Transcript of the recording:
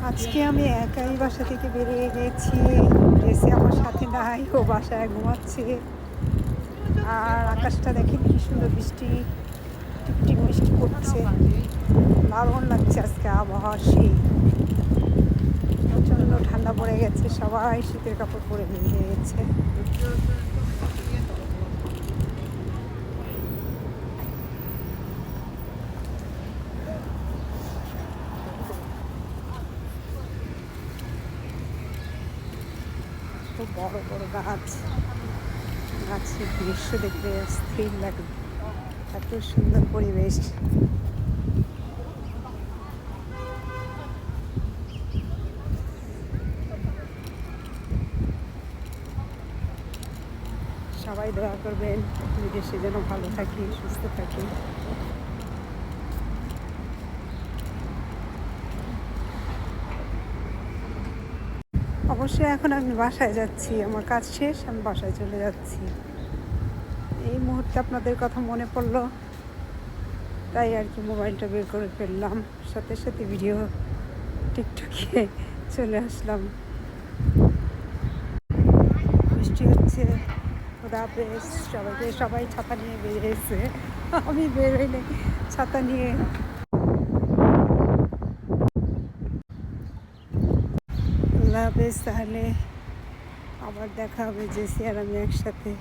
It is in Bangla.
আজকে আমি একাই বাসা থেকে বেরিয়ে গেছি। জেসি আমার সাথে নাই, ও বাসায় ঘুমাচ্ছে। আর আকাশটা দেখেন কি সুন্দর, বৃষ্টি টিপটিপ বৃষ্টি পড়ছে। দারুণ লাগছে আজকে আবহাওয়া, সেই প্রচণ্ড ঠান্ডা পড়ে গেছে, সবাই শীতের কাপড় পরে বেরিয়ে গেছে। খুব বড় বড় গাছ, গাছের দৃশ্য দেখতে স্থির লাগে, এত সুন্দর পরিবেশ। সবাই দোয়া করবেন বিদেশে যেন ভালো থাকি, সুস্থ থাকি। অবশ্যই এখন আমি বাসায় যাচ্ছি, আমার কাজ শেষ, আমি বাসায় চলে যাচ্ছি। এই মুহূর্তে আপনাদের কথা মনে পড়লো, তাই আর কি মোবাইলটা বের করে ফেললাম, সাথে সাথে ভিডিও টিকটকে চলে আসলাম। বৃষ্টি হচ্ছে, খোদা হাফেজ সবাইকে। সবাই ছাতা নিয়ে বেরিয়েছে, আমি বের হইনি ছাতা নিয়ে। আল্লাহ হাফেজ, তাহলে আবার দেখা হবে জেসি আর আমি একসাথে।